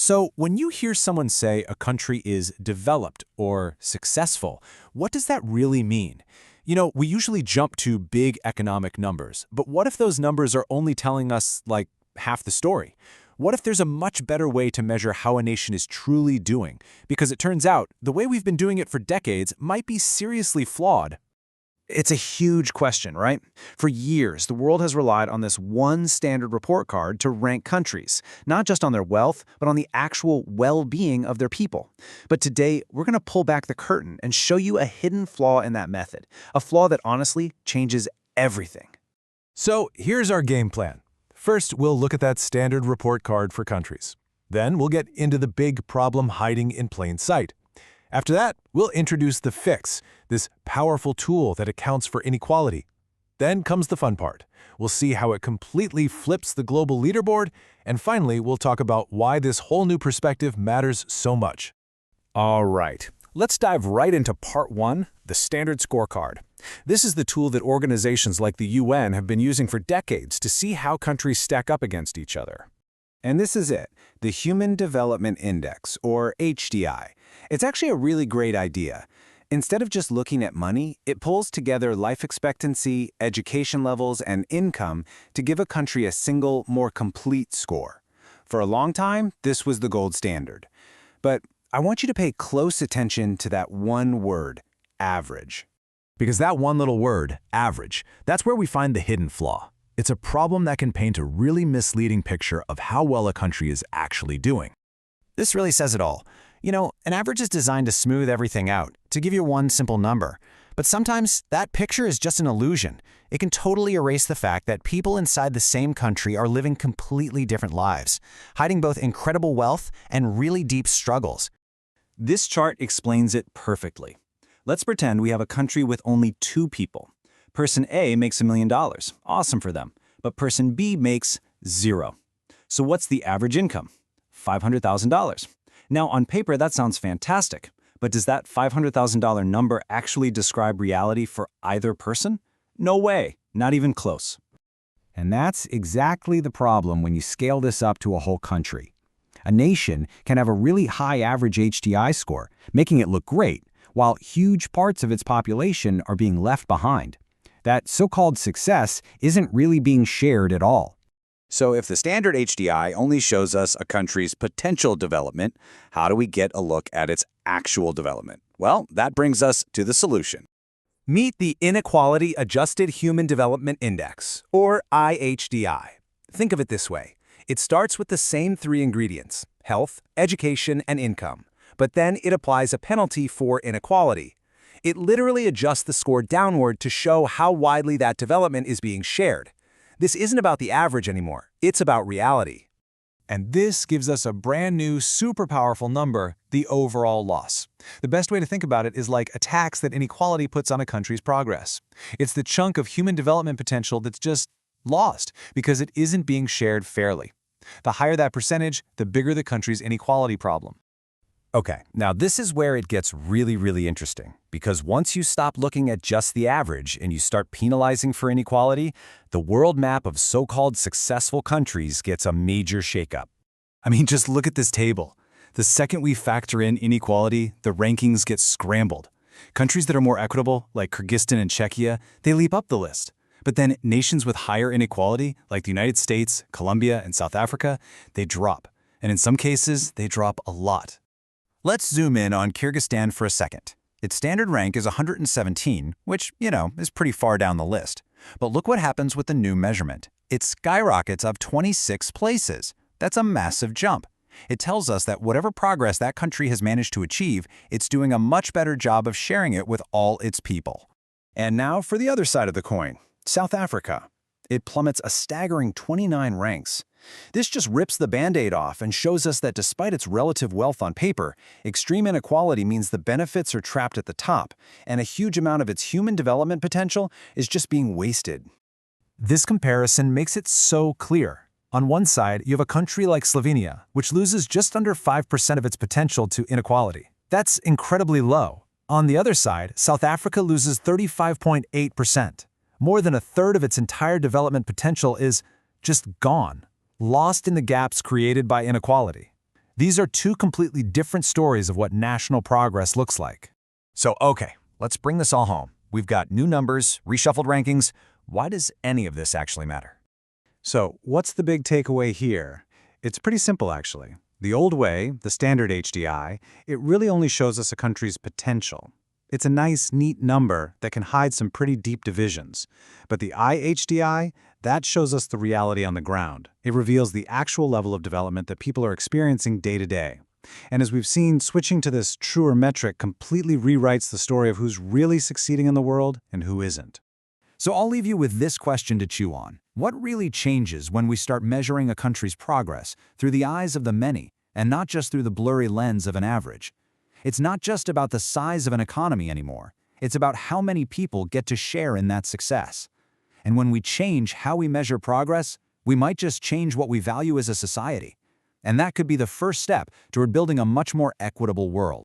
So, when you hear someone say a country is developed or successful, what does that really mean? We usually jump to big economic numbers, but what if those numbers are only telling us, like, half the story? What if there's a much better way to measure how a nation is truly doing? Because it turns out, the way we've been doing it for decades might be seriously flawed. It's a huge question, right? For years, the world has relied on this one standard report card to rank countries, not just on their wealth, but on the actual well-being of their people. But today, we're going to pull back the curtain and show you a hidden flaw in that method, a flaw that honestly changes everything. So, here's our game plan. First, we'll look at that standard report card for countries. Then, we'll get into the big problem hiding in plain sight. After that, we'll introduce the fix, this powerful tool that accounts for inequality. Then comes the fun part. We'll see how it completely flips the global leaderboard, and finally, we'll talk about why this whole new perspective matters so much. All right, let's dive right into part one, the standard scorecard. This is the tool that organizations like the UN have been using for decades to see how countries stack up against each other. And this is it, the Human Development Index, or HDI. It's actually a really great idea. Instead of just looking at money, it pulls together life expectancy, education levels, and income to give a country a single, more complete score. For a long time, this was the gold standard. But I want you to pay close attention to that one word, average. Because that one little word, average, that's where we find the hidden flaw. It's a problem that can paint a really misleading picture of how well a country is actually doing. This really says it all. An average is designed to smooth everything out, to give you one simple number. But sometimes that picture is just an illusion. It can totally erase the fact that people inside the same country are living completely different lives, hiding both incredible wealth and really deep struggles. This chart explains it perfectly. Let's pretend we have a country with only two people. Person A makes $1 million. Awesome for them. But person B makes zero. So what's the average income? $500,000. Now, on paper, that sounds fantastic. But does that $500,000 number actually describe reality for either person? No way. Not even close. And that's exactly the problem when you scale this up to a whole country. A nation can have a really high average HDI score, making it look great, while huge parts of its population are being left behind. That so-called success isn't really being shared at all. So if the standard HDI only shows us a country's potential development, how do we get a look at its actual development? Well, that brings us to the solution. Meet the Inequality-Adjusted Human Development Index, or IHDI. Think of it this way. It starts with the same three ingredients, health, education, and income. But then it applies a penalty for inequality. It literally adjusts the score downward to show how widely that development is being shared. This isn't about the average anymore, it's about reality. And this gives us a brand new, super powerful number, the overall loss. The best way to think about it is like a tax that inequality puts on a country's progress. It's the chunk of human development potential that's just lost because it isn't being shared fairly. The higher that percentage, the bigger the country's inequality problem. Okay, now this is where it gets really interesting, because once you stop looking at just the average and you start penalizing for inequality, the world map of so-called successful countries gets a major shakeup. I mean, just look at this table. The second we factor in inequality, the rankings get scrambled. Countries that are more equitable, like Kyrgyzstan and Czechia, they leap up the list. But then nations with higher inequality, like the United States, Colombia, and South Africa, they drop. And in some cases, they drop a lot. Let's zoom in on Kyrgyzstan for a second. Its standard rank is 117, which, is pretty far down the list. But look what happens with the new measurement. It skyrockets up 26 places. That's a massive jump. It tells us that whatever progress that country has managed to achieve, it's doing a much better job of sharing it with all its people. And now for the other side of the coin, South Africa. It plummets a staggering 29 ranks. This just rips the Band-Aid off and shows us that despite its relative wealth on paper, extreme inequality means the benefits are trapped at the top, and a huge amount of its human development potential is just being wasted. This comparison makes it so clear. On one side, you have a country like Slovenia, which loses just under 5% of its potential to inequality. That's incredibly low. On the other side, South Africa loses 35.8%. More than a third of its entire development potential is just gone, lost in the gaps created by inequality. These are two completely different stories of what national progress looks like. So, okay, let's bring this all home. We've got new numbers, reshuffled rankings. Why does any of this actually matter? So, what's the big takeaway here? It's pretty simple, actually. The old way, the standard HDI, it really only shows us a country's potential. It's a nice, neat number that can hide some pretty deep divisions. But the IHDI, that shows us the reality on the ground. It reveals the actual level of development that people are experiencing day to day. And as we've seen, switching to this truer metric completely rewrites the story of who's really succeeding in the world and who isn't. So I'll leave you with this question to chew on. What really changes when we start measuring a country's progress through the eyes of the many and not just through the blurry lens of an average? It's not just about the size of an economy anymore. It's about how many people get to share in that success. And when we change how we measure progress, we might just change what we value as a society. And that could be the first step toward building a much more equitable world.